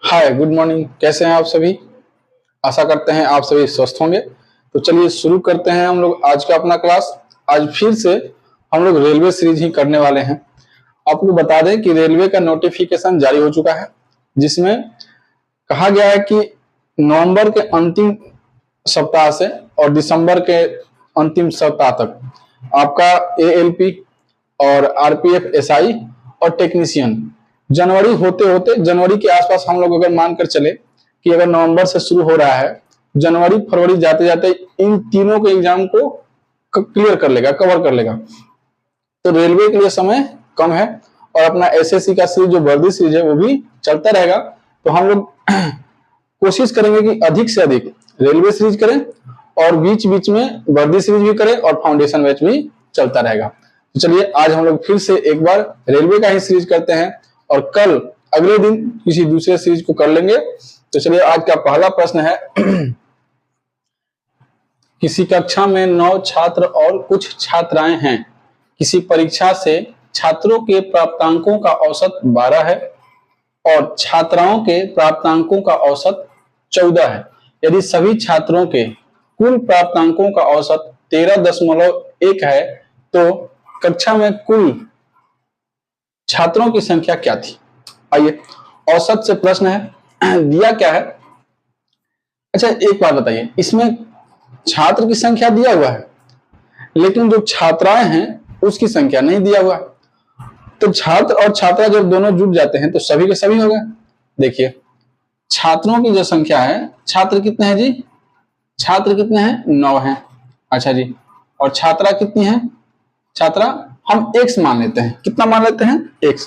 हाय, good morning. कैसे हैं आप सभी? आशा करते हैं आप सभी स्वस्थ होंगे। तो चलिए शुरू करते हैं हम लोग आज का अपना क्लास। आज फिर से हम लोग रेलवे सीरीज ही करने वाले हैं। आपको बता दें कि रेलवे का नोटिफिकेशन जारी हो चुका है, जिसमें कहा गया है कि नवंबर के अंतिम सप्ताह से और दिसंबर के अंतिम सप्ताह तक आपका एएलपी और आरपीएफ एसआई और टेक्नीशियन जनवरी होते होते जनवरी के आसपास हम लोग अगर मानकर चले कि अगर नवंबर से शुरू हो रहा है, जनवरी फरवरी जाते जाते इन तीनों के एग्जाम को क्लियर कर लेगा, कवर कर लेगा। तो रेलवे के लिए समय कम है और अपना एसएससी का सीरीज जो वर्दी सीरीज है वो भी चलता रहेगा। तो हम लोग कोशिश करेंगे कि अधिक से अधिक रेलवे सीरीज करें और बीच बीच में वर्दी सीरीज भी करें और फाउंडेशन बैच भी चलता रहेगा। तो चलिए आज हम लोग फिर से एक बार रेलवे का ही सीरीज करते हैं और कल अगले दिन किसी दूसरे सीरीज को कर लेंगे। तो चलिए आज का पहला प्रश्न है किसी कक्षा में 9 छात्र और कुछ छात्राएं हैं। किसी परीक्षा से छात्रों के प्राप्तांकों का औसत 12 है और छात्राओं के प्राप्तांकों का औसत 14 है। यदि सभी छात्रों के कुल प्राप्तांकों का औसत 13.1 है तो कक्षा में कुल छात्रों की संख्या क्या थी? आइए औसत से प्रश्न है। दिया क्या है? अच्छा एक बात बताइए, इसमें छात्र की संख्या दिया हुआ है लेकिन जो छात्राएं हैं उसकी संख्या नहीं दिया हुआ। तो छात्र और छात्रा जब दोनों जुट जाते हैं तो सभी के सभी हो गए। देखिए छात्रों की जो संख्या है, छात्र कितने हैं जी? छात्र कितने हैं? 9 हैं। अच्छा जी, और छात्रा कितनी है? छात्रा हम x मान लेते हैं। कितना मान लेते हैं? x।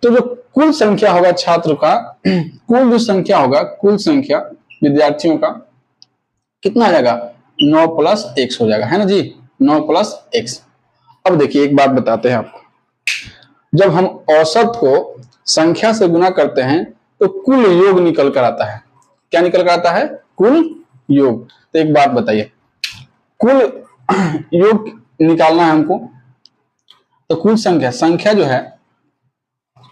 तो जो कुल संख्या होगा छात्र का, कुल जो संख्या होगा, कुल संख्या विद्यार्थियों का कितना आ जाएगा? 9 प्लस x हो जाएगा, है ना जी? 9 प्लस x। अब देखिए एक बात बताते हैं आपको, जब हम औसत को संख्या से गुना करते हैं तो कुल योग निकल कर आता है। क्या निकल कर आता है? कुल योग। तो एक बात बताइए, कुल योग निकालना है हमको, तो कुल संख्या जो है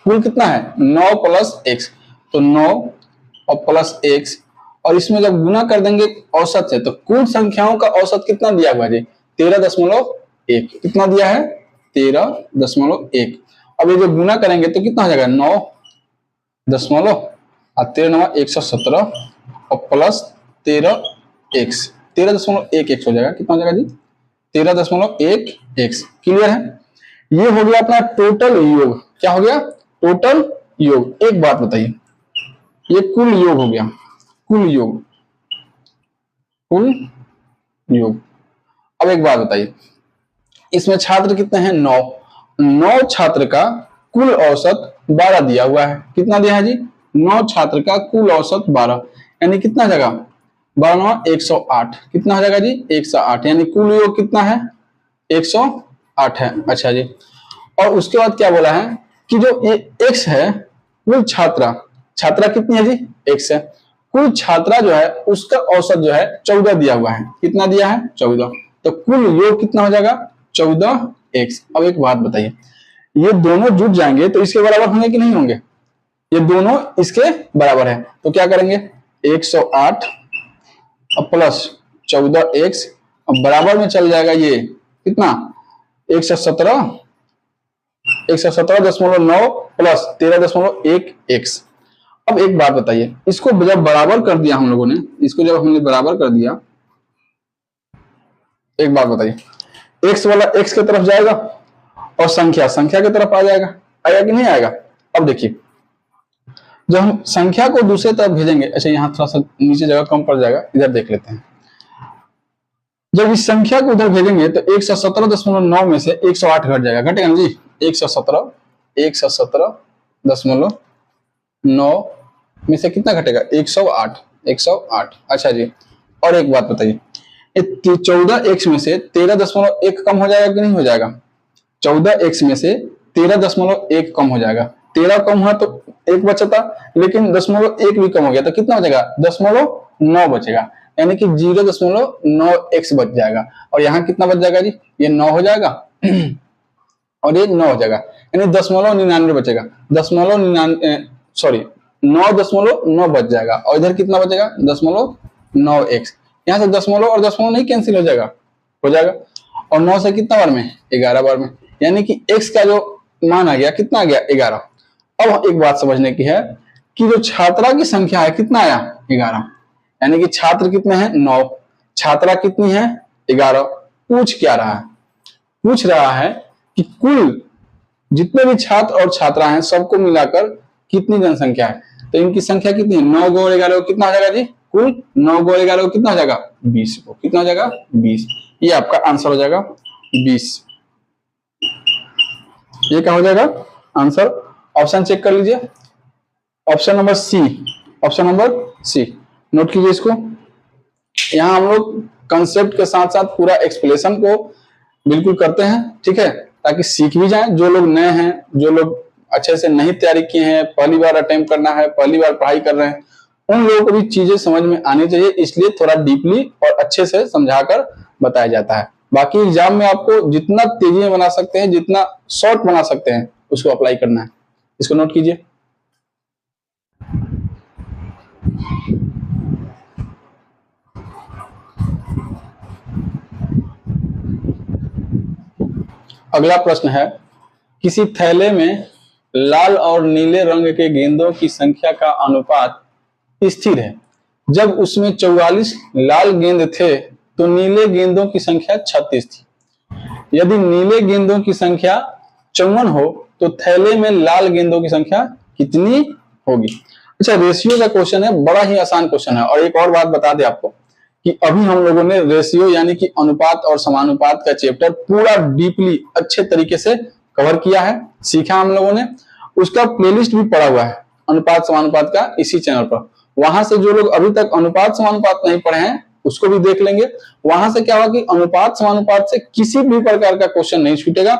कुल कितना है? 9 प्लस x। तो 9 और प्लस x और इसमें जब गुना कर देंगे औसत से तो कुल संख्याओं का औसत कितना दिया हुआ है? 13.1। कितना दिया है? 13.1। अब ये जो गुना करेंगे तो कितना हो जाएगा? 9 दशमलव 117 और प्लस 13x, 13.11 हो जाएगा। कितना हो जाएगा जी? 13.11। क्लियर है? ये हो गया अपना टोटल योग। क्या हो गया? टोटल योग। एक बात बताइए, ये कुल योग हो गया, कुल योग, कुल योग। अब एक बात बताइए, इसमें छात्र कितने हैं? 9 छात्र का कुल औसत 12 दिया हुआ है। कितना दिया है जी? 9 छात्र का कुल औसत 12, यानी कितना जगह? 12 108। कितना हो जाएगा जी? 108। यानी कुल योग कितना है? 108 है। अच्छा जी, और उसके बाद क्या बोला है कि जो x है कुल छात्रा कितनी है जी? x है। कुल छात्रा जो है उसका औसत जो है 14 दिया हुआ है। कितना दिया है? 14। तो कुल योग कितना हो जाएगा? 14x। अब एक बात बताइए, ये दोनों जुट जाएंगे तो इसके बराबर होंगे कि नहीं होंगे? ये दोनों इसके बराबर है तो क्या करेंगे? 108 और प्लस 14x और बराबर में चल जाएगा ये कितना? 117.9 प्लस 13.1x। अब एक बात बताइए, इसको जब बराबर कर दिया हम लोगों ने, इसको जब हमने बराबर कर दिया, एक बात बताइए, x वाला x की तरफ जाएगा और संख्या की तरफ आ जाएगा। आएगा कि नहीं आएगा? अब देखिए जब हम संख्या को दूसरे तरफ भेजेंगे, अच्छा यहाँ थोड़ा सा नीचे जगह कम पड़ जाएगा, इधर देख लेते हैं। जब इस संख्या को उधर भेजेंगे तो 117.9 में से 108 घट जाएगा। घटेगा ना जी? 117.9 में से कितना घटेगा? 108। अच्छा जी, और एक बात बताइए, 14x में से 13.1 कम हो जाएगा कि नहीं हो जाएगा? 14x में से 13.1 कम हो जाएगा। 13 कम हुआ तो 1 बचा था, लेकिन 0.1 भी कम हो गया तो कितना हो जाएगा? 0.9 बचेगा, यानी कि 0.9x बच जाएगा। और यहाँ कितना बच जाएगा जी? ये 9 हो जाएगा और ये 9 हो जाएगा, यानी 0.99 बचेगा। 0.99 सॉरी 9.9 बच जाएगा और इधर कितना बचेगा 0.9x। यहाँ से दशमलव और दशमलव नहीं कैंसिल हो जाएगा, और 9 से कितना बार में 11 बार में, यानी कि x का जो मान आ गया कितना आ गया 11। अब एक बात समझने की है कि जो छात्रा की संख्या है कितना आया 11, यानी कि छात्र कितने हैं 9, छात्रा कितनी है 11। पूछ क्या रहा है, पूछ रहा है कि कुल जितने भी छात्र और छात्रा हैं सबको मिलाकर कितनी जनसंख्या है। तो इनकी संख्या कितनी है 9 × 11 को कितना हो जाएगा जी, कुल 9 × 11 को कितना हो जाएगा 20 को, कितना हो जाएगा 20। ये आपका आंसर हो जाएगा 20। ये क्या हो जाएगा आंसर। ऑप्शन चेक कर लीजिए, option number C, option number C note कीजिए इसको। यहां हम लोग कंसेप्ट के साथ साथ पूरा एक्सप्लेनेशन को बिल्कुल करते हैं, ठीक है, ताकि सीख भी जाएं। जो लोग नए हैं, जो लोग अच्छे से नहीं तैयारी किए हैं, पहली बार अटेम्प्ट करना है, पहली बार पढ़ाई कर रहे हैं, उन लोगों को भी चीजें समझ में आनी चाहिए, इसलिए थोड़ा डीपली और अच्छे से समझाकर बताया जाता है। बाकी एग्जाम में आपको जितना तेजी में बना सकते हैं, जितना शॉर्ट बना सकते हैं, उसको अप्लाई करना है। इसको नोट कीजिए। अगला प्रश्न है, किसी थैले में लाल और नीले रंग के गेंदों की संख्या का अनुपात स्थिर है। जब उसमें 44 लाल गेंद थे तो नीले गेंदों की संख्या 36 थी। यदि नीले गेंदों की संख्या 54 हो तो थैले में लाल गेंदों की संख्या कितनी होगी। अच्छा, रेशियो का क्वेश्चन है, बड़ा ही आसान क्वेश्चन है। और एक और बात बता दें आपको कि अभी हम लोगों ने रेशियो यानी कि अनुपात और समानुपात का चैप्टर पूरा डीपली अच्छे तरीके से कवर किया है, सीखा हम लोगों ने। उसका प्लेलिस्ट भी पड़ा हुआ है अनुपात समानुपात का इसी चैनल पर। वहां से जो लोग अभी तक अनुपात समानुपात नहीं पढ़े हैं उसको भी देख लेंगे। वहां से क्या होगा कि अनुपात समानुपात से किसी भी प्रकार का क्वेश्चन नहीं छूटेगा,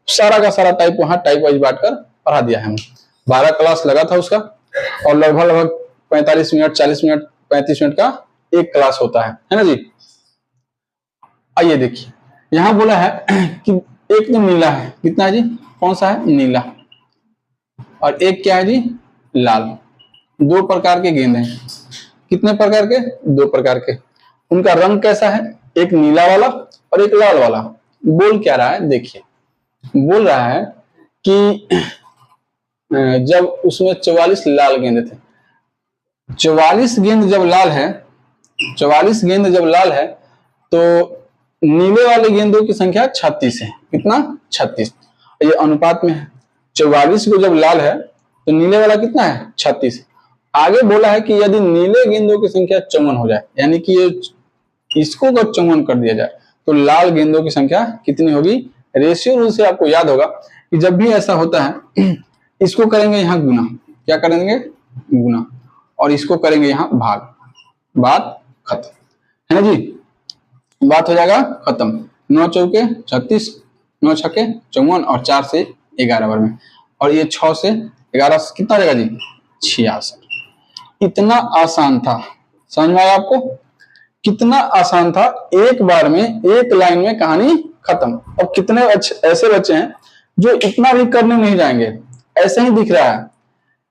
सारा का सारा टाइप वहां टाइप वाइज बांटकर पढ़ा दिया है हमने। 12 क्लास लगा था उसका, और लगभग 45 मिनट 40 मिनट 35 मिनट का एक क्लास होता है ना जी। आइए देखिए, यहां बोला है कि एक तो नीला है, कितना है जी, कौन सा है नीला, और एक क्या है जी लाल। दो प्रकार के गेंद हैं, कितने प्रकार के, दो प्रकार के। उनका रंग कैसा है, एक नीला वाला और एक लाल वाला। बोल क्या रहा है देखिए, बोल रहा है कि जब उसमें 44 लाल गेंद थे, 44 गेंद जब लाल है, 44 गेंद जब लाल है तो नीले वाले गेंदों की संख्या 36 है, कितना 36। ये अनुपात में है, 44 को जब लाल है तो नीले वाला कितना है 36। आगे बोला है कि यदि नीले गेंदों की संख्या 54 हो जाए, यानी कि ये इसको अगर 54 कर दिया जाए तो लाल गेंदों की संख्या कितनी होगी। रेशियो रूल से आपको याद होगा कि जब भी ऐसा होता है इसको करेंगे यहाँ गुना, क्या करेंगे गुना, और इसको करेंगे यहाँ भाग, बात खत्म है ना जी, बात हो जाएगा खत्म। 9 चौके 36, 9 छक्के 54 और 4 से 11 बार में, और ये 6 से 11 से कितना रहेगा जी 66। इतना आसान था, समझ में आया आपको, कितना आसान था। एक बार में एक लाइन में कहानी खत्म। अब कितने ऐसे बच्चे हैं जो इतना भी करने नहीं जाएंगे, ऐसे ही दिख रहा है।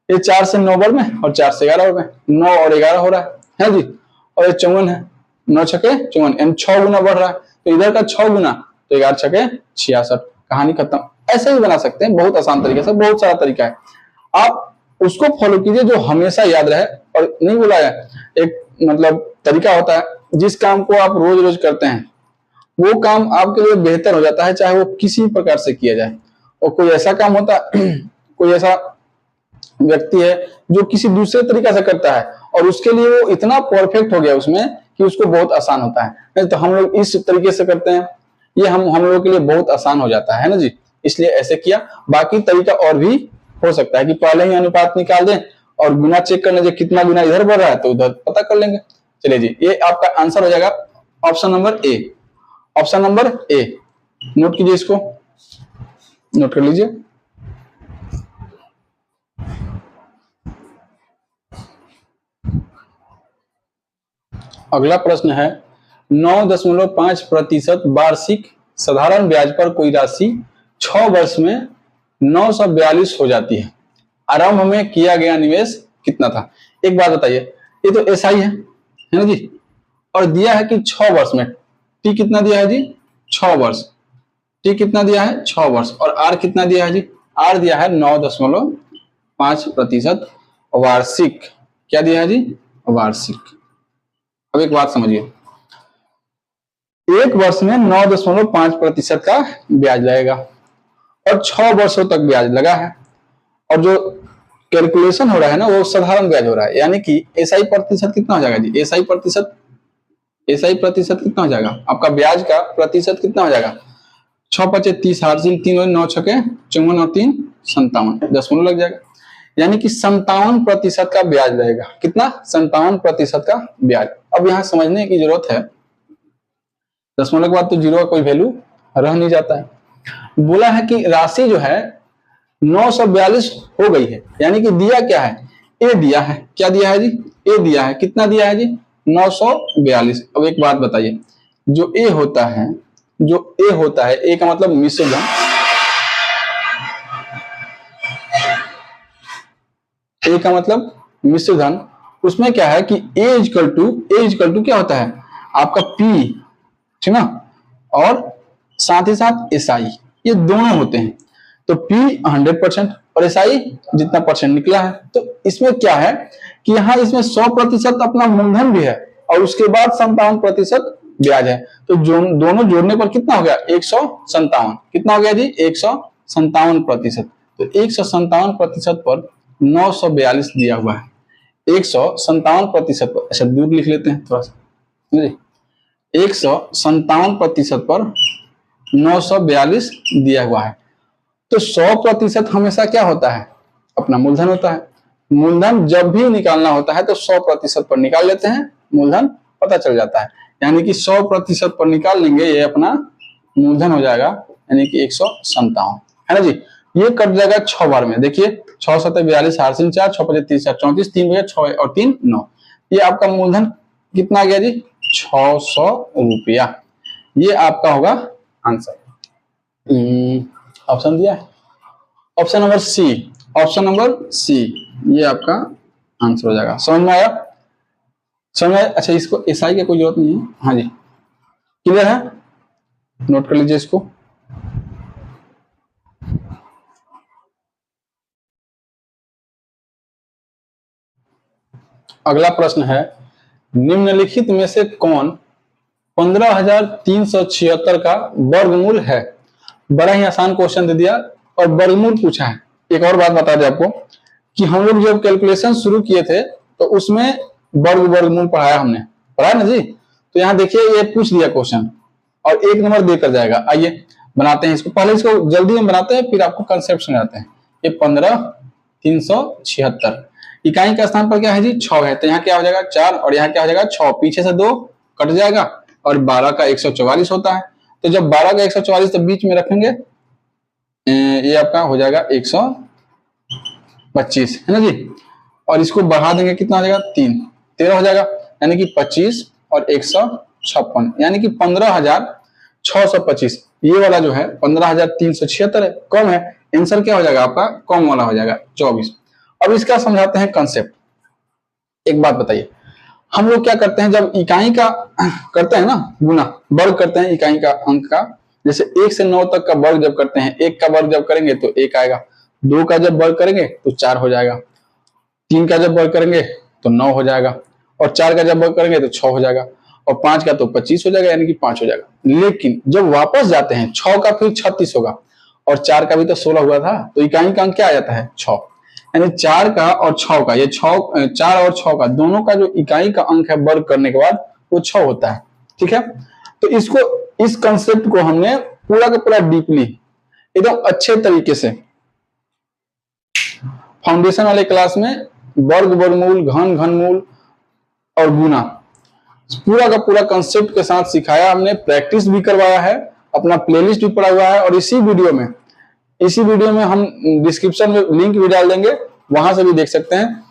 ये 4 से 9 बार में और 4 से 11 बार में 9 और 11 हो रहा है जी, और ये 54 है, 9 छक्के 54 यानी 6 गुना बढ़ रहा है, तो इधर का 6 गुना तो 11 छक्के 66, कहानी खत्म। ऐसे ही बना सकते हैं, बहुत आसान तरीके से, बहुत सारा तरीका है, आप उसको फॉलो कीजिए जो हमेशा याद रहे। और नहीं बोला है, एक मतलब तरीका होता है, जिस काम को आप रोज रोज करते हैं वो काम आपके लिए बेहतर हो जाता है, चाहे वो किसी प्रकार से किया जाए। और कोई ऐसा काम होता है कोई ऐसा व्यक्ति है जो किसी दूसरे तरीका से करता है और उसके लिए वो इतना परफेक्ट हो गया उसमें कि उसको बहुत आसान होता है। नहीं तो हम लोग इस तरीके से करते हैं, ये हम लोगों के लिए बहुत आसान हो जाता है ना जी, इसलिए ऐसे किया। बाकी तरीका और भी हो सकता है कि पहले ही अनुपात निकाल दें और गुना चेक कर लें, कितना गुना इधर बढ़ रहा है तो उधर पता कर लेंगे। चलिए जी, ये आपका आंसर हो जाएगा option number A, option number A. Note कीजिए, इसको नोट कर लीजिए। अगला प्रश्न है, 9.5% वार्षिक साधारण ब्याज पर कोई राशि 6 वर्ष में 942 हो जाती है। आरंभ में किया गया निवेश कितना था। एक बात बताइए, ये तो एसआई है ना जी, और दिया है कि 6 वर्ष में। टी कितना दिया है जी? 6 वर्ष। टी कितना दिया है? 6 वर्ष। और आर कितना दिया है जी? आर दिया है 9.5% वार्षिक। क्या दिया है जी? वार्षिक। अब एक बात समझिए, एक वर्ष में 9.5% का ब्याज लगेगा और 6 वर्षों तक ब्याज लगा है, और जो कैलकुलेशन हो रहा है ना वो साधारण ब्याज हो रहा है, यानी कि एसआई प्रतिशत कितना हो जाएगा जी? एसआई प्रतिशत कितना हो जाएगा? आपका ब्याज का प्रतिशत कितना हो जाएगा? 6×5 = 30, 3 और 9 छके 54 और 3 57, दशमलव लग जाएगा, यानी कि 57% का ब्याज लगेगा। कितना? 57% का ब्याज। अब यहाँ समझने की जरूरत है, दशमलव के बाद तो जीरो का कोई वैल्यू रह नहीं जाता है। बोला है कि राशि जो है 942 हो गई है, यानी कि दिया क्या है? ए दिया है। क्या दिया है जी? ए दिया है। कितना दिया है जी? 942। अब एक बात बताइए, जो ए होता है, ए का मतलब मिश्र धन, ए का मतलब मिश्र धन, उसमें क्या है कि ए इक्वल टू क्या होता है? आपका पी, ठीक ना, और साथ ही साथ एसआई, ये दोनों होते हैं। तो पी 100% और एसआई जितना परसेंट निकला है। तो इसमें क्या है कि यहाँ इसमें 100% अपना मूलधन भी है और उसके बाद 57% ब्याज है। तो दोनों जोड़ने पर कितना हो गया? 157। कितना हो गया जी? 157%। तो 157% पर 942 दिया हुआ है। 157% पर, अच्छा दूर लिख लेते हैं थोड़ा सा, 157% पर 942 दिया हुआ है। तो 100% हमेशा क्या होता है? अपना मूलधन होता है। मूलधन जब भी निकालना होता है तो 100% पर निकाल लेते हैं, मूलधन पता चल जाता है। यानी कि 100% पर निकाल लेंगे, ये अपना मूलधन हो जाएगा, यानी कि 157, है ना जी। ये कट जाएगा 6 बार में। देखिए 6 7 42, 4 3 4, 6 5 3 4 34, 3 बजे 6 और 3 9। ये आपका मूलधन कितना आ गया जी? 600 रुपया। ये आपका होगा आंसर। ऑप्शन दिया है, ऑप्शन नंबर सी, ये आपका आंसर हो जाएगा। समझ में आया? अच्छा इसको एसआई की कोई जरूरत नहीं है। हाँ जी, क्लियर है? नोट कर लीजिए इसको। अगला प्रश्न है, निम्नलिखित में से कौन 15,376 का वर्गमूल है? बड़ा ही आसान क्वेश्चन दे दिया और वर्गमूल पूछा है। एक और बात बता दें आपको कि हम लोग जब कैलकुलेशन शुरू किए थे तो उसमें वर्गमूल पढ़ाया हमने, पढ़ाया ना जी। तो यहाँ देखिए ये पूछ दिया क्वेश्चन और 1 नंबर देकर जाएगा। आइए बनाते हैं इसको, पहले इसको जल्दी में बनाते हैं फिर आपको कंसेप्ट समझाते हैं। ये 15,376 इकाई का स्थान पर क्या है जी? 6 है, तो यहाँ क्या हो जाएगा? 4, और यहाँ क्या हो जाएगा? 6, पीछे से 2 कट जाएगा और 12 का 144 होता है। तो जब 12 का 144 तो बीच में रखेंगे, ये आपका हो जाएगा 125, है ना जी। और इसको बढ़ा देंगे, कितना हो जाएगा? 3, 13 हो जाएगा, यानी कि 25 और 156, यानी कि 15,625। ये वाला जो है 15,376 है, कम है। आंसर क्या हो जाएगा आपका? कम वाला हो जाएगा 24। अब इसका समझाते हैं कंसेप्ट। एक बात बताइए, हम लोग क्या करते हैं जब इकाई का करते हैं ना गुना, वर्ग करते हैं इकाई का अंक का, जैसे 1 से 9 तक का वर्ग जब करते हैं, 1 का वर्ग जब करेंगे तो 1 आएगा, 2 का जब वर्ग करेंगे तो 4 हो जाएगा, 3 का जब वर्ग करेंगे तो 9 हो जाएगा, और 4 का जब वर्ग करेंगे तो 6 हो जाएगा, और 5 का तो 25 हो जाएगा, यानी कि 5 हो जाएगा। लेकिन जब वापस जाते हैं 6 का फिर 36 होगा, और 4 का भी तो 16 हुआ था, तो इकाई का अंक क्या आ जाता है? 6। यानी 4 का और 6 का, ये 4 और 6 का दोनों का जो इकाई का अंक है वर्ग करने के बाद वो 6 होता है। ठीक है, तो इस कंसेप्ट को हमने पूरा का पूरा डीपली एकदम अच्छे तरीके से फाउंडेशन वाले क्लास में वर्ग, वर्गमूल, घन, घनमूल और गुना पूरा का पूरा कंसेप्ट के साथ सिखाया हमने, प्रैक्टिस भी करवाया है, अपना प्लेलिस्ट भी पड़ा हुआ है। और इसी वीडियो में हम डिस्क्रिप्शन में लिंक भी डाल देंगे, वहां से भी देख सकते हैं,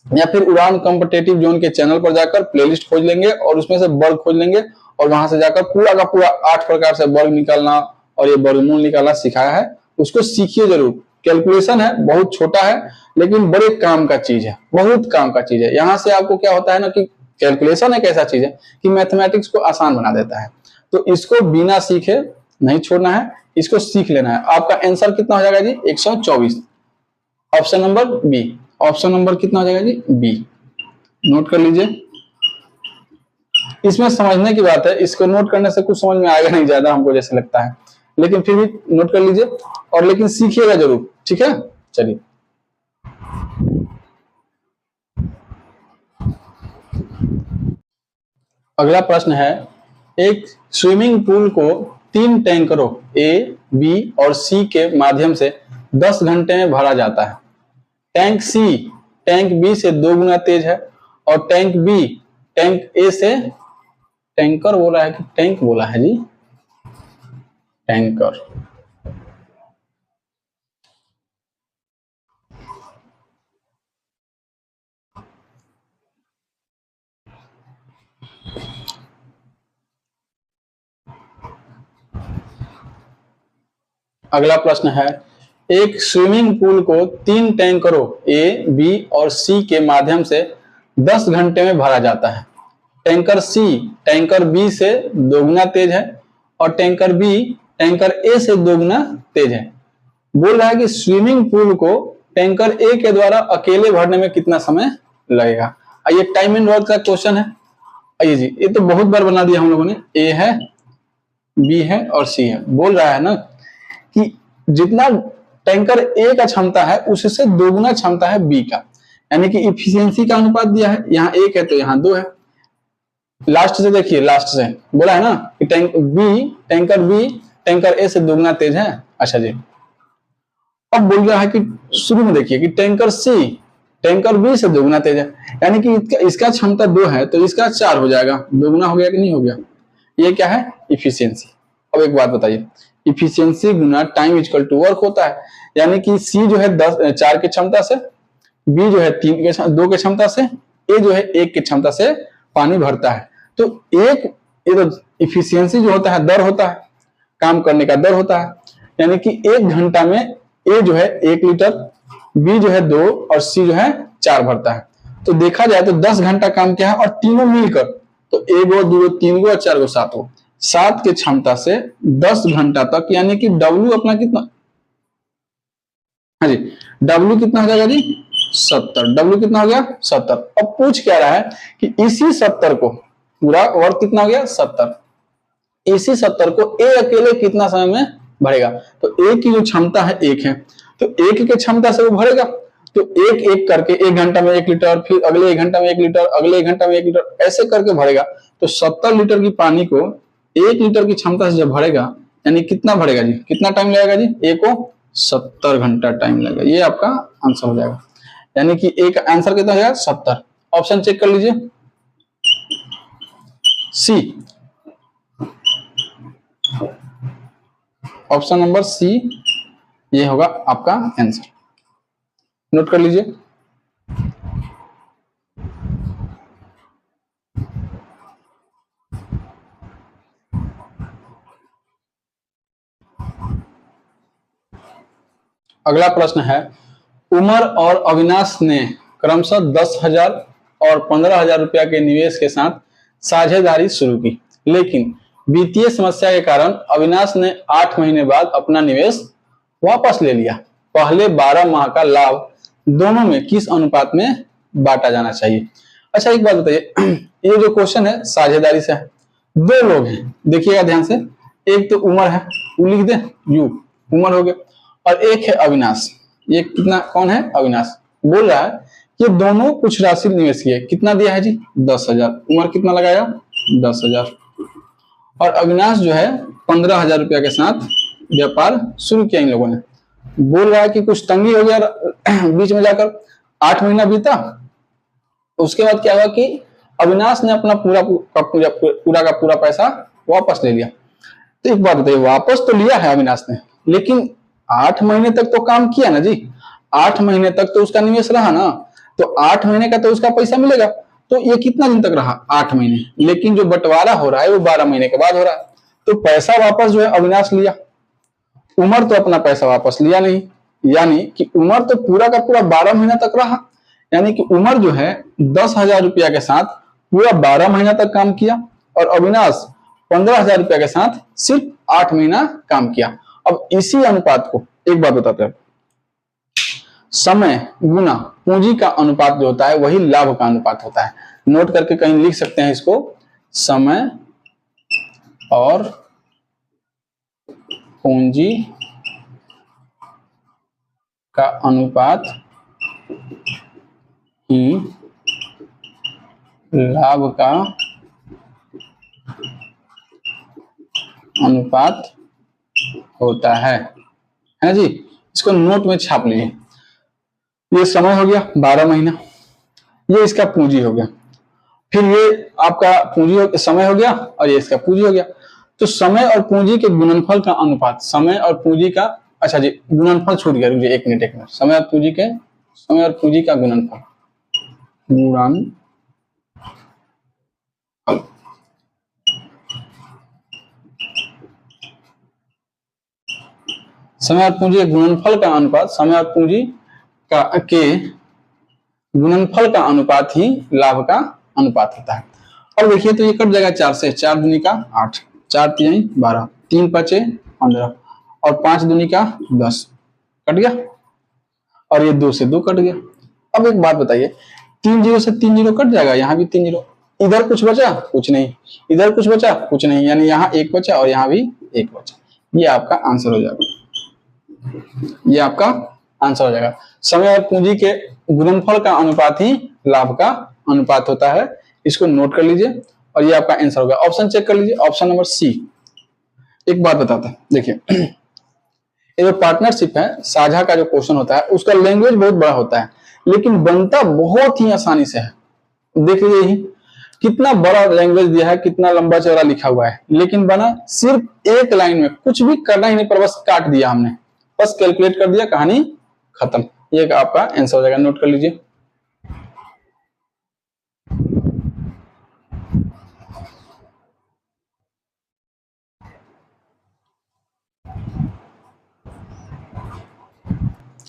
या फिर उड़ान कॉम्पिटिटिव जोन के चैनल पर जाकर प्लेलिस्ट खोज लेंगे और उसमें से वर्ग खोज लेंगे, और वहां से जाकर पूरा का पूरा 8 प्रकार से वर्ग निकालना और ये वर्गमूल निकालना सिखाया है, उसको सीखिए जरूर। कैलकुलेशन है, बहुत छोटा है लेकिन बड़े काम का चीज है, बहुत काम का चीज है। यहां से आपको क्या होता है ना कि कैलकुलेशन एक ऐसा चीज है कि मैथमेटिक्स को आसान बना देता है। तो इसको बिना सीखे नहीं छोड़ना है, इसको सीख लेना है। आपका आंसर कितना हो जाएगा जी? 124। Option number B. Option number कितना हो जाएगा जी? बी। नोट कर लीजिए। इसमें समझने की बात है, इसको नोट करने से कुछ समझ में आएगा नहीं ज्यादा हमको जैसे लगता है, लेकिन फिर भी नोट कर लीजिए और लेकिन सीखिएगा जरूर, ठीक है। चलिए अगला प्रश्न है, एक स्विमिंग पूल को 3 टैंकरों ए, बी और सी के माध्यम से 10 घंटे में भरा जाता है। टैंक सी टैंक बी से 2 गुना तेज है और टैंक बी टैंक ए से, टैंकर बोला है कि टैंक बोला है जी? टैंकर। अगला प्रश्न है, एक स्विमिंग पूल को 3 टैंकरों ए, बी और सी के माध्यम से 10 घंटे में भरा जाता है। टैंकर सी टैंकर बी से 2 गुना तेज है और टैंकर बी टैंकर ए से 2 गुना तेज है। बोल रहा है कि स्विमिंग पूल को टैंकर ए के द्वारा अकेले भरने में कितना समय लगेगा। ये टाइम एंड वर्क का क्वेश्चन है। आइए जी, ये तो बहुत बार बना दिया हम लोगों ने। ए है, बी है और सी है। बोल रहा है ना कि जितना टैंकर ए का क्षमता है उससे 2 गुना क्षमता है बी का, यानी कि इफिशियंसी का अनुपात दिया है। यहाँ 1 है तो यहाँ 2 है। लास्ट से देखिए, लास्ट से बोला है ना कि टैंकर बी टैंकर ए से 2 गुना तेज है। अच्छा जी, अब बोल रहा है कि शुरू में देखिए कि टैंकर सी टैंकर बी से 2 गुना तेज है, यानी कि इसका क्षमता 2 है तो इसका 4 हो जाएगा। 2 गुना हो गया कि नहीं हो गया? ये क्या है? इफिशियंसी। अब एक बात बताइए, इफिशियंसी गुना टाइम इक्वल टू वर्क होता है, यानी कि सी जो है 4 की क्षमता से, बी जो है 2 की क्षमता से, ए जो है 1 की क्षमता से पानी भरता है। तो ये तो इफिशियंसी जो होता है दर होता है, काम करने का दर होता है, यानी कि 1 घंटा में ए जो है 1 लीटर, बी जो है 2 और सी जो है 4 भरता है। तो देखा जाए तो 10 घंटा काम क्या है, और तीनों मिलकर तो 1 गो 2 गो 3 गो और 4 गो 7 गो 7 की क्षमता से 10 घंटा तक, यानी कि डब्ल्यू अपना कितना, हाँ जी, डब्ल्यू कितना हो जाएगा जी? 70। डब्ल्यू कितना हो गया? 70। अब पूछ क्या रहा है कि इसी 70 को, पूरा वर्क कितना हो गया? 70। इसी 70 को ए अकेले कितना समय में भरेगा? तो ए की जो क्षमता है 1 है, तो 1 की क्षमता से वो भरेगा। तो 1 करके 1 घंटा में 1 लीटर, फिर अगले 1 घंटा में 1 लीटर, अगले 1 घंटा में 1 लीटर, ऐसे करके भरेगा। तो 70 लीटर की पानी को 1 लीटर की क्षमता से जब भरेगा, यानी कितना भरेगा जी? कितना टाइम लगेगा जी? ए को 70 घंटा टाइम लगेगा। ये आपका आंसर हो जाएगा, यानी कि ए का आंसर कितना हो जाएगा? 70। ऑप्शन चेक कर लीजिए, सी। ऑप्शन नंबर सी ये होगा आपका आंसर। नोट कर लीजिए। अगला प्रश्न है, उमर और अविनाश ने क्रमशः 10,000 और 15,000 रुपया के निवेश के साथ साझेदारी शुरू की, लेकिन वित्तीय समस्या के कारण अविनाश ने 8 महीने बाद अपना निवेश वापस ले लिया। पहले 12 माह का लाभ दोनों में किस अनुपात में बांटा जाना चाहिए? अच्छा एक बात बताइए, ये जो क्वेश्चन है साझेदारी से है। 2 लोग हैं, देखिएगा ध्यान से। एक तो उमर है, लिख दे यू, उमर हो गया, और एक है अविनाश। ये कितना, कौन है? अविनाश। बोल रहा है कि दोनों कुछ राशि निवेश किए। कितना दिया है जी? 10,000। उमर कितना लगाया? 10,000। और अविनाश जो है 15,000 रुपया के साथ व्यापार शुरू किया इन लोगों ने। बोल रहा है कि कुछ तंगी हो गया बीच में जाकर, 8 महीना बीता, उसके बाद क्या हुआ कि अविनाश ने अपना पूरा का पूरा पैसा वापस ले लिया। तो एक बात बताइए, वापस तो लिया है अविनाश ने, लेकिन 8 महीने तक तो काम किया ना जी, 8 महीने तक तो उसका निवेश रहा ना, तो 8 महीने का तो उसका पैसा मिलेगा। तो ये कितना दिन तक रहा? 8 महीने। लेकिन जो बंटवारा हो रहा है वो 12 महीने के बाद हो रहा है। तो पैसा वापस जो है अविनाश लिया, उमर तो अपना पैसा वापस लिया नहीं, यानी कि उमर तो पूरा का पूरा 12 महीना तक रहा, यानी कि उमर जो है 10,000 रुपया के साथ पूरा 12 महीना तक काम किया और अविनाश 15,000 रुपया के साथ सिर्फ 8 महीना काम किया। अब इसी अनुपात को एक बात बताते हैं, समय गुना पूंजी का अनुपात जो होता है वही लाभ का अनुपात होता है। नोट करके कहीं लिख सकते हैं इसको, समय और पूंजी का अनुपात ही लाभ का अनुपात होता है ना जी। इसको नोट में छाप लीजिए। ये समय हो गया 12 महीना, ये इसका पूंजी हो गया, फिर ये आपका पूंजी समय हो गया और ये इसका पूंजी हो गया। तो समय और पूंजी के गुणनफल का अनुपात, समय और पूंजी का, अच्छा जी गुणनफल छूट गया, रुकिए एक मिनट। समय और पूंजी का गुणनफल, समय और पूंजी के गुणनफल का अनुपात, समय और पूंजी के गुणनफल का अनुपात ही लाभ का अनुपात होता है। और देखिए तो ये कट जाएगा 4 से, 4 दूनी का 8, 4 तिहाई 12, 3 5 15 और 5 दूनी का 10, कट गया। और ये 2 से 2 कट गया। अब एक बात बताइए, 3 0 से 3 0 कट जाएगा, यहाँ भी 3 0, इधर कुछ बचा कुछ नहीं, इधर कुछ बचा कुछ नहीं, यानी यहाँ 1 बचा और यहाँ भी 1 बचा। ये आपका आंसर हो जाएगा, ये आपका आंसर हो जाएगा। समय और पूंजी के गुणनफल का अनुपात ही लाभ का अनुपात होता है। इसको नोट कर लीजिए और ये आपका आंसर होगा। ऑप्शन चेक कर लीजिए, ऑप्शन नंबर सी। एक बात बताते हैं, देखिए ये जो पार्टनरशिप है, साझा का जो क्वेश्चन होता है उसका लैंग्वेज बहुत बड़ा होता है, लेकिन बनता बहुत ही आसानी से है। देख लीजिए ही कितना बड़ा लैंग्वेज दिया है, कितना लंबा चौड़ा लिखा हुआ है, लेकिन बना सिर्फ एक लाइन में, कुछ भी करना ही नहीं पर बस काट दिया हमने, बस कैलकुलेट कर दिया, कहानी खत्म। ये आपका आंसर हो जाएगा, नोट कर लीजिए।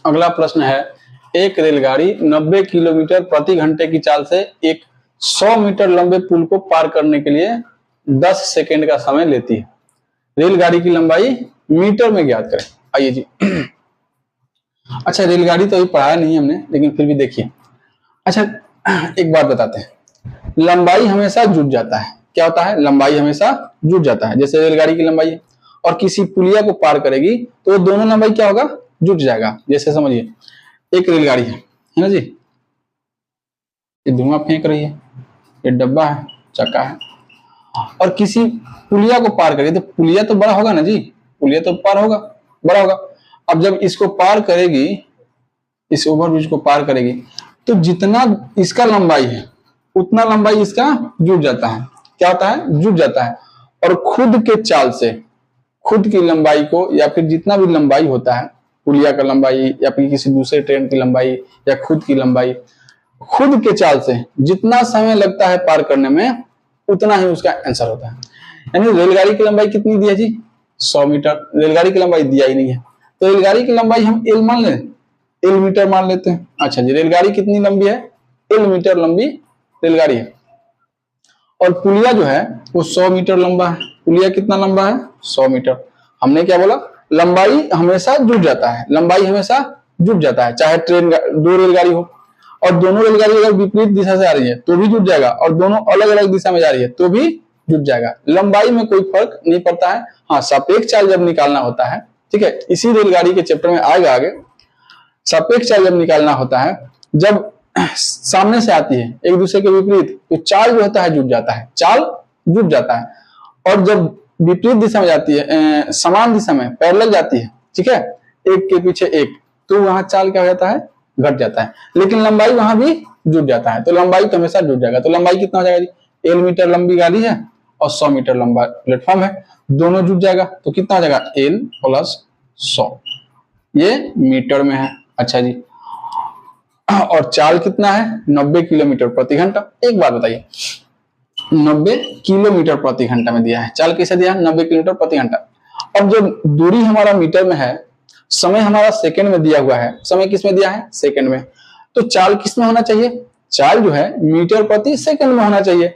अगला प्रश्न है, एक रेलगाड़ी 90 किलोमीटर प्रति घंटे की चाल से एक 100 मीटर लंबे पुल को पार करने के लिए 10 सेकेंड का समय लेती है। रेलगाड़ी की लंबाई मीटर में ज्ञात करें। आइए जी। अच्छा रेलगाड़ी तो अभी पढ़ाया नहीं हमने, लेकिन फिर भी देखिए। अच्छा एक बात बताते हैं, लंबाई हमेशा जुट जाता है। क्या होता है? लंबाई हमेशा जुट जाता है। जैसे रेलगाड़ी की लंबाई है और किसी पुलिया को पार करेगी तो दोनों लंबाई क्या होगा? जुट जाएगा। जैसे समझिए एक रेलगाड़ी है ना जी, ये धुआं फेंक रही है, ये डब्बा है, चक्का है, और किसी पुलिया को पार करेगी तो पुलिया तो बड़ा होगा ना जी, पुलिया तो पार होगा, बड़ा होगा। अब जब इसको पार करेगी, इस ओवरब्रिज को पार करेगी, तो जितना इसका लंबाई है उतना लंबाई इसका जुट जाता है। क्या होता है? जुट जाता है। और खुद के चाल से खुद की लंबाई को, या फिर जितना भी लंबाई होता है, पुलिया का लंबाई या फिर किसी दूसरे ट्रेन की लंबाई या खुद की लंबाई, खुद के चाल से जितना समय लगता है पार करने में उतना ही उसका आंसर होता है। यानी रेलगाड़ी की लंबाई कितनी दी है जी? 100 मीटर। रेलगाड़ी की लंबाई दिया ही नहीं है, तो रेलगाड़ी की लंबाई हम एल मान लें, एल मीटर मान लेते हैं। अच्छा जी, रेलगाड़ी कितनी लंबी है? एल मीटर लंबी रेलगाड़ी है। और पुलिया जो है वो 100 मीटर लंबा है। पुलिया कितना लंबा है? 100 मीटर। हमने क्या बोला? लंबाई हमेशा जुट जाता है, लंबाई हमेशा जुट जाता है। चाहे ट्रेन दो रेलगाड़ी हो और दोनों रेलगाड़ी अगर विपरीत दिशा से आ रही है तो भी जुट जाएगा, और दोनों अलग अलग दिशा में जा रही है तो भी जुट जाएगा। लंबाई में कोई फर्क नहीं पड़ता है। हाँ, सापेक्ष चाल जब निकालना होता है, ठीक है, इसी रेलगाड़ी के चैप्टर में आएगा आगे। सापेक्ष चाल जब निकालना होता है, जब सामने से आती है एक दूसरे के विपरीत, तो चाल जो होता है जुट जाता है, चाल जुट जाता है। और जब विपरीत दिशा में जाती है, समान दिशा में पैरेलल जाती है, ठीक है, एक के पीछे एक, तो वहां चाल क्या हो जाता है? घट जाता है। लेकिन लंबाई वहां भी जुट जाता है, तो लंबाई तो हमेशा जुट जाएगा। तो लंबाई कितना हो जाएगा जी? एल मीटर लंबी गाड़ी है और 100 मीटर लंबा प्लेटफॉर्म है, दोनों जुट जाएगा तो कितना हो जाएगा? एल प्लस 100, ये मीटर में है। अच्छा जी, और चाल कितना है? 90 किलोमीटर प्रति घंटा। एक बात बताइए, 90 किलोमीटर प्रति घंटा में दिया है, चाल कैसे दिया है? 90 किलोमीटर प्रति घंटा। अब जब दूरी हमारा मीटर में है समय हमारा सेकंड में दिया हुआ है, समय किस में दिया है, सेकंड में। तो चाल किस में होना चाहिए, चाल जो है मीटर प्रति सेकंड में होना चाहिए,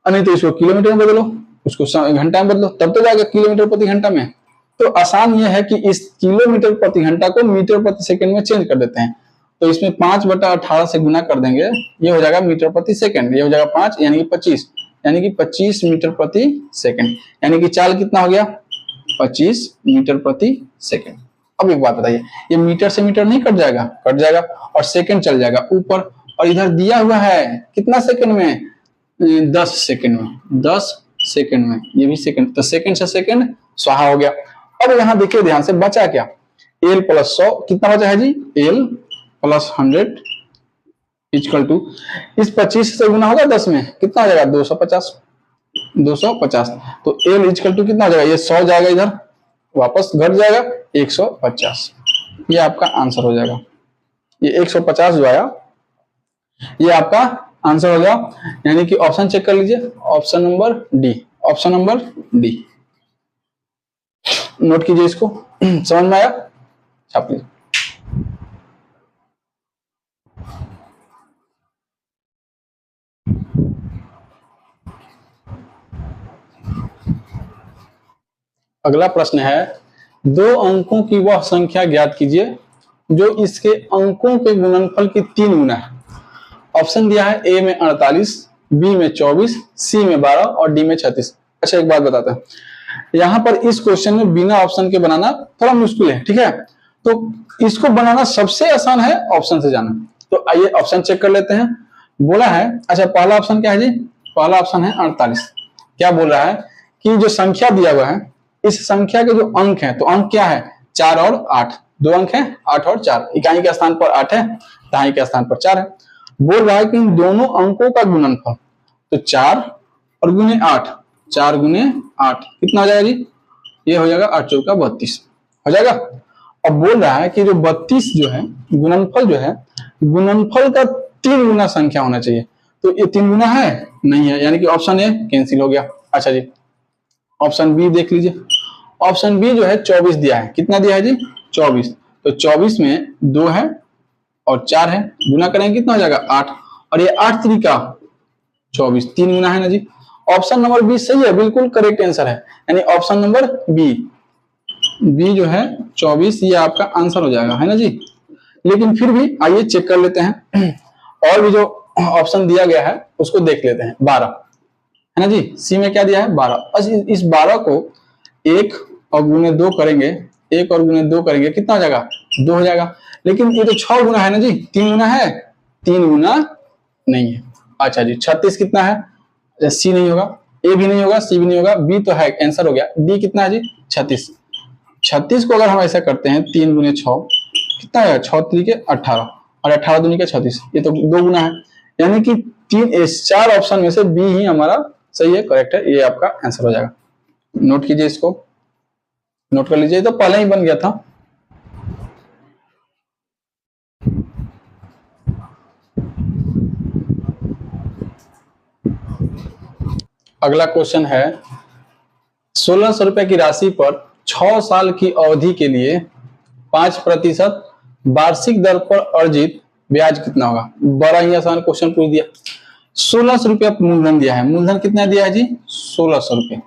नहीं तो इसको किलोमीटर में बदलो, उसको घंटा में बदलो, तब तो जाएगा किलोमीटर प्रति घंटा में। तो आसान यह है कि इस किलोमीटर प्रति घंटा को मीटर प्रति सेकंड में चेंज कर देते हैं। तो इसमें 5/18 से गुना कर देंगे, ये हो जाएगा मीटर प्रति सेकंड, ये हो जाएगा 5 यानी कि 25, यानी कि 25 मीटर प्रति सेकंड, यानी कि चाल कितना हो गया, 25 मीटर प्रति सेकंड। अब एक बात बताइए, ये मीटर से मीटर नहीं कट जाएगा, कट जाएगा, और सेकंड चल जाएगा ऊपर, और इधर दिया हुआ है कितना सेकंड में, 10 सेकंड में, 10 सेकंड में, ये भी सेकंड, तो सेकंड से सेकंड स्वाहा हो गया। अब यहाँ देखिए ध्यान से, बचा क्या, l प्लस 100 कितना बचा है जी, l प्लस 100 इक्वल टू, इस 25 से गुना होगा 10 में, कितना हो जाएगा, 250, 250। तो l इक्वल टू कितना हो जाएगा, ये 100 जाएगा इधर, वापस घट जाएगा 150, ये आपका आंसर हो जाएगा। ये 150 जो आया ये आपका आंसर हो गया, यानी कि ऑप्शन चेक कर लीजिए, option number D, option number D. Note कीजिए इसको, समझ में आया, छाप लीजिए। अगला प्रश्न है, 2 अंकों की वह संख्या ज्ञात कीजिए जो इसके अंकों के गुणनफल की 3 गुना है। ऑप्शन दिया है ए में 48, बी में 24, सी में 12 और डी में 36। अच्छा एक बात बताते हैं, यहाँ पर इस क्वेश्चन में बिना ऑप्शन के बनाना थोड़ा मुश्किल है, ठीक है, तो इसको बनाना सबसे आसान है ऑप्शन से जाना। तो आइए ऑप्शन चेक कर लेते हैं। बोला है, अच्छा पहला ऑप्शन क्या है जी, पहला ऑप्शन है 48। क्या बोल रहा है कि जो संख्या दिया हुआ है, इस संख्या के जो अंक हैं, तो अंक क्या है, 4 और 8, 2 अंक हैं 8 और 4, इकाई के स्थान पर 8 है, दहाई के स्थान पर 4 है। बोल रहा है कि इन दोनों अंकों का गुणनफल, तो 4 और गुने 8, 4 गुने 8 कितना हो जाएगा जी, ये हो जाएगा 8 चौका 32 हो जाएगा। अब बोल रहा है कि जो 32 जो है गुणनफल जो है, गुणनफल का 3 गुना संख्या होना चाहिए, तो ये 3 गुना है, नहीं है, यानी कि ऑप्शन ए कैंसिल हो गया। अच्छा जी ऑप्शन बी देख लीजिए, ऑप्शन बी जो है 24 दिया है, कितना दिया है जी 24, तो 24 में 2 है और 4 है, गुना करेंगे कितना हो जाएगा 8, और ये 8 तरीका 24, 3 गुना है ना जी। ऑप्शन नंबर बी सही है, बिल्कुल करेक्ट आंसर है, यानी ऑप्शन नंबर बी, बी जो है 24 ये आपका आंसर हो जाएगा, है ना जी। लेकिन फिर भी आइए चेक कर लेते हैं, और भी जो ऑप्शन दिया गया है उसको देख लेते हैं। 12 है ना जी, सी में क्या दिया है 12। इस 12 को 1 और गुने 2 करेंगे, 1 और गुने 2 करेंगे कितना हो जाएगा 2 हो जाएगा, लेकिन ये तो 6 गुना है ना जी, 3 गुना है, 3 गुना नहीं है। अच्छा जी 36 कितना है, सी नहीं होगा, ए भी नहीं होगा, सी भी नहीं होगा, बी तो है, आंसर हो गया। डी कितना है जी 36। 36 को अगर हम ऐसा करते हैं 3 गुने 6 कितना है, 6 3 के 18 और 18 दूनी के 36, ये तो 2 गुना है, यानी कि 4 ऑप्शन में से बी ही हमारा सही है, करेक्ट है, ये आपका आंसर हो जाएगा। नोट कीजिए इसको, नोट कर लीजिए, तो पहले ही बन गया था। अगला क्वेश्चन है, 1600 रुपए की राशि पर 6 साल की अवधि के लिए 5% वार्षिक दर पर अर्जित ब्याज कितना होगा। बड़ा ही आसान क्वेश्चन पूछ दिया। 1600 रुपया मूलधन दिया है, मूलधन कितना दिया है जी 1600 रुपये,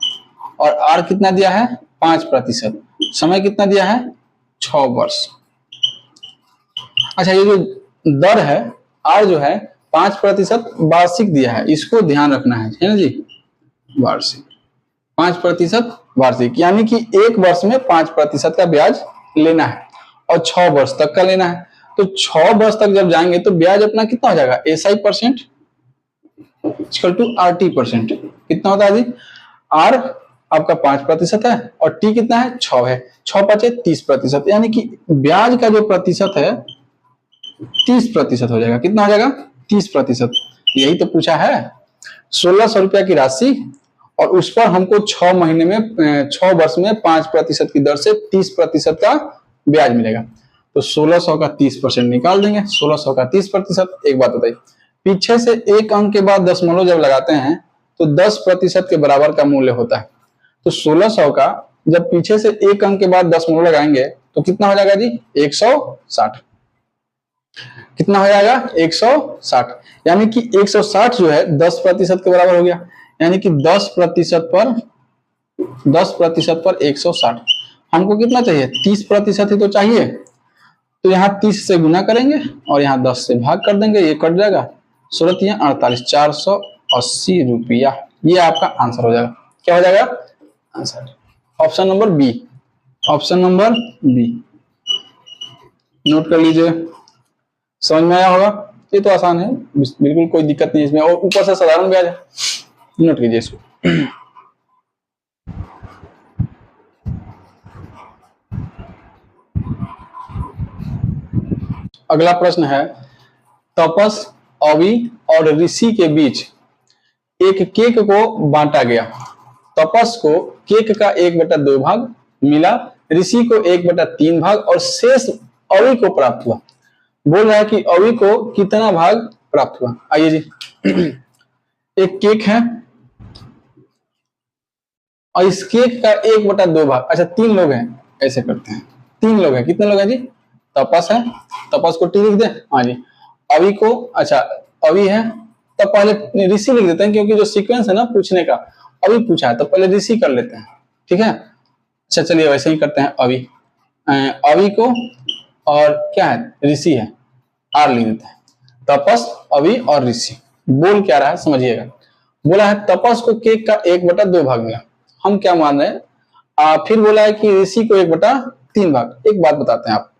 और आर कितना दिया है 5%, समय कितना दिया है 6 वर्ष। अच्छा ये जो दर है आर जो है 5% वार्षिक दिया है, इसको ध्यान रखना है ना जी, वार्षिक 5% वार्षिक, यानी कि 1 वर्ष में 5% का ब्याज लेना है और 6 वर्ष तक का लेना है। तो 6 वर्ष तक जब जाएंगे तो ब्याज अपना कितना हो जाएगा, SI% इक्वल टू RT%। कितना होता है जी, आर आपका 5% है और टी कितना है 6 है, 6 5 30%, यानी कि ब्याज का जो प्रतिशत है 30% हो जाएगा। कितना हो जाएगा 30%, यही तो पूछा है। 1600 रुपया की राशि और उस पर हमको 6 महीने में 6 वर्ष में 5% की दर से 30% का ब्याज मिलेगा। तो 1600 का 30% निकाल देंगे, 1600 का 30%। एक बात बताइए, पीछे से एक अंक के बाद दशमलव जब लगाते हैं तो 10% के बराबर का मूल्य होता है। तो 1600 का जब पीछे से एक अंक के बाद दशमलव लगाएंगे तो कितना हो जाएगा जी 160। कितना हो जाएगा 160, यानी कि 160 जो है 10% के बराबर हो गया, यानी कि 10% पर 160। हमको कितना चाहिए 30% ही तो चाहिए, तो यहाँ 30 से गुना करेंगे और यहाँ 10 से भाग कर देंगे, ये कट जाएगा, सूरत ये 48, 480 रुपया। ये आपका आंसर हो जाएगा। क्या हो जाएगा answer? Option number B, option number B note कर लीजिए। समझ में आया होगा? ये तो आसान है, बिल्कुल कोई दिक्कत नहीं इसमें, और ऊपर से साधारण ब्याज है, नोट कीजिए इसको। अगला प्रश्न है, तपस, अवि और ऋषि के बीच एक केक को बांटा गया। तपस को केक का 1/2 भाग मिला, ऋषि को 1/3 भाग और शेष अवि को प्राप्त हुआ। बोल रहा है कि अवि को कितना भाग प्राप्त हुआ। आइए जी, एक केक है और इस केक का 1/2 भाग, अच्छा 3 लोग हैं, ऐसे करते हैं, 3 लोग हैं, कितने लोग हैं जी? तपस है, तपस को टी लिख दे, हाँ जी। अवि को, अच्छा अवि है, तब पहले ऋषि लिख देते हैं, क्योंकि जो सीक्वेंस है ना पूछने का, अवि पूछा है तो पहले ऋषि कर लेते हैं, ठीक है। अच्छा चलिए वैसे ही करते हैं, अवि, अवि को और क्या है ऋषि है, आर लिख देते हैं। तपस, अवि और ऋषि। बोल क्या रहा है समझिएगा, बोला है तपस को केक का 1/2 भाग मिला, हम क्या मान रहे हैं, फिर बोला है कि ऋषि को 1/3 भाग। एक बात बताते हैं, आप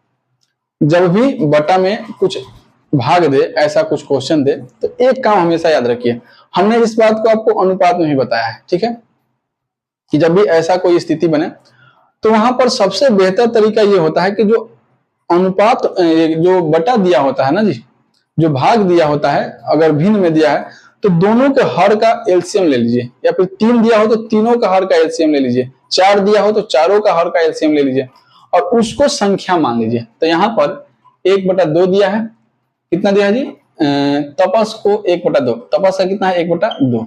जब भी बटा में कुछ भाग दे, ऐसा कुछ क्वेश्चन दे, तो एक काम हमेशा याद रखिए, हमने इस बात को आपको अनुपात में भी बताया है, ठीक है, कि जब भी ऐसा कोई स्थिति बने तो वहां पर सबसे बेहतर तरीका ये होता है कि जो अनुपात, जो बटा दिया होता है ना जी, जो भाग दिया होता है, अगर भिन्न में दिया है तो दोनों के हर का एलसीएम ले लीजिए, या फिर 3 दिया हो तो तीनों का हर का एलसीएम ले लीजिए, 4 दिया हो तो चारों का हर का एलसीएम ले लीजिए और उसको संख्या मान लीजिए। तो यहाँ पर 1/2 दिया है, कितना दिया है जी, तपस को 1/2, तपस का कितना है 1/2,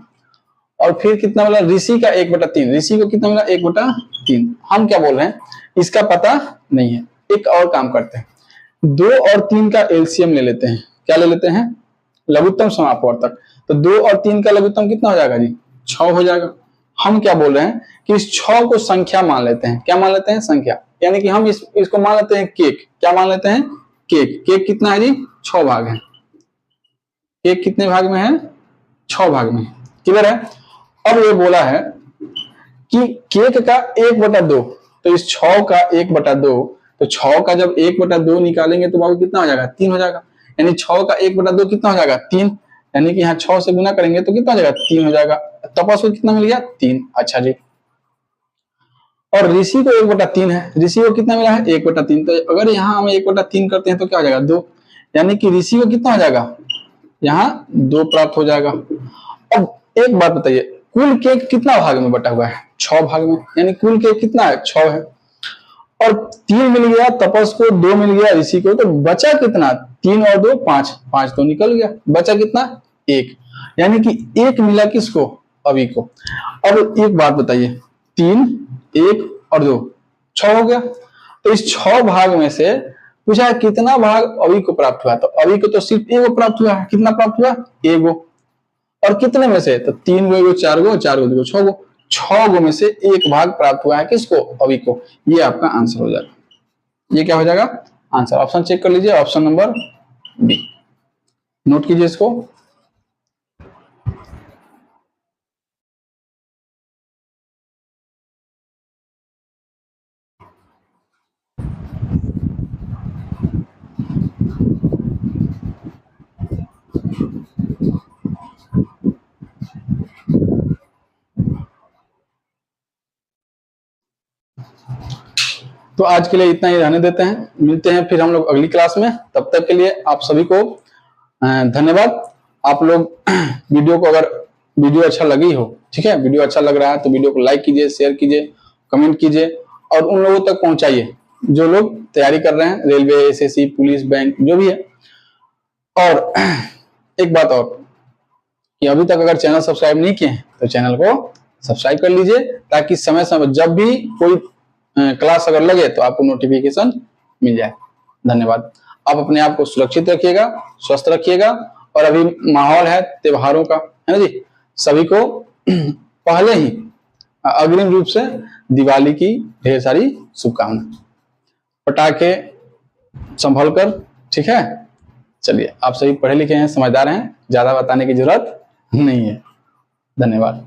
और फिर कितना मिला ऋषि का 1/3, ऋषि को कितना मिला 1/3। हम क्या बोल रहे हैं, इसका पता नहीं है, एक और काम करते हैं, 2 और 3 का एलसीएम ले लेते हैं। क्या ले लेते हैं? लघुत्तम समापवर्तक। तो 2 और 3 का लघुत्तम कितना हो जाएगा जी? 6 हो जाएगा। हम क्या बोल रहे हैं कि इस 6 को संख्या मान लेते हैं। क्या मान लेते हैं? संख्या, यानी कि हम इसको मान लेते हैं केक। क्या मान लेते हैं? केक। केक कितना है जी? 6 भाग है। केक कितने भाग में है? 6 भाग में। क्लियर है? अब ये बोला है कि केक का 1/2, तो इस 6 का 1/2, तो 6 का जब 1/2 निकालेंगे तो बाबू कितना हो जाएगा? 3 हो जाएगा। यानी 6 का 1/2 कितना हो जाएगा? 3। यानी कि यहाँ 6 से गुना करेंगे तो कितना हो जाएगा? 3 हो जाएगा। तपस को कितना मिल गया? 3। अच्छा जी, और ऋषि को 1/3 है। ऋषि को कितना मिला है? 1/3। तो अगर यहाँ हम 1/3 करते हैं तो क्या हो जाएगा? 2। यानी कि ऋषि को कितना हो जाएगा? यहाँ 2 प्राप्त हो जाएगा। अब एक बात बताइए, कुल केक कितना भाग में बटा हुआ है? 6 भाग में। यानी कुल केक कितना है? 6 है। और 3 मिल गया तपस को, 2 मिल गया ऋषि को, तो बचा कितना? 3 और 2 5, 5 तो निकल गया, बचा कितना? 1। यानी कि 1 मिला किसको? अवि को। अब एक बात बताइए, 3, 1 और 2, 6 हो गया। तो इस 6 भाग में से पूछा है कितना भाग अवि को प्राप्त हुआ, तो अवि को तो सिर्फ 1 प्राप्त हुआ है। कितना प्राप्त हुआ? 1। और कितने में से? तो 3 गो, 4 गो, 4 गो, 6 गो, 6 गो में से 1 भाग प्राप्त हुआ है किसको? अवि को। ये आपका आंसर हो जाएगा। ये क्या हो जाएगा? आंसर। ऑप्शन चेक कर लीजिए, ऑप्शन नंबर बी। नोट कीजिए इसको। तो आज के लिए इतना ही रहने देते हैं, मिलते हैं फिर हम लोग अगली क्लास में। तब तक के लिए आप सभी को धन्यवाद। आप लोग वीडियो को, अगर वीडियो अच्छा लगी हो, ठीक है, वीडियो अच्छा लग रहा है तो वीडियो को लाइक कीजिए, शेयर कीजिए, कमेंट कीजिए और उन लोगों तक पहुंचाइए जो लोग तैयारी कर रहे हैं, रेलवे, एसएससी, पुलिस, बैंक, जो भी है। और एक बात और कि अभी तक अगर चैनल सब्सक्राइब नहीं किए हैं तो चैनल को सब्सक्राइब कर लीजिए, ताकि समय समय जब भी कोई क्लास अगर लगे तो आपको नोटिफिकेशन मिल जाए। धन्यवाद। आप अपने आप को सुरक्षित रखिएगा, स्वस्थ रखिएगा। और अभी माहौल है त्योहारों का, है ना जी। सभी को पहले ही अग्रिम रूप से दिवाली की ढेर सारी शुभकामनाएं। पटाखे संभल कर, ठीक है। चलिए, आप सभी पढ़े लिखे हैं, समझदार हैं, ज्यादा बताने की जरूरत नहीं है। धन्यवाद।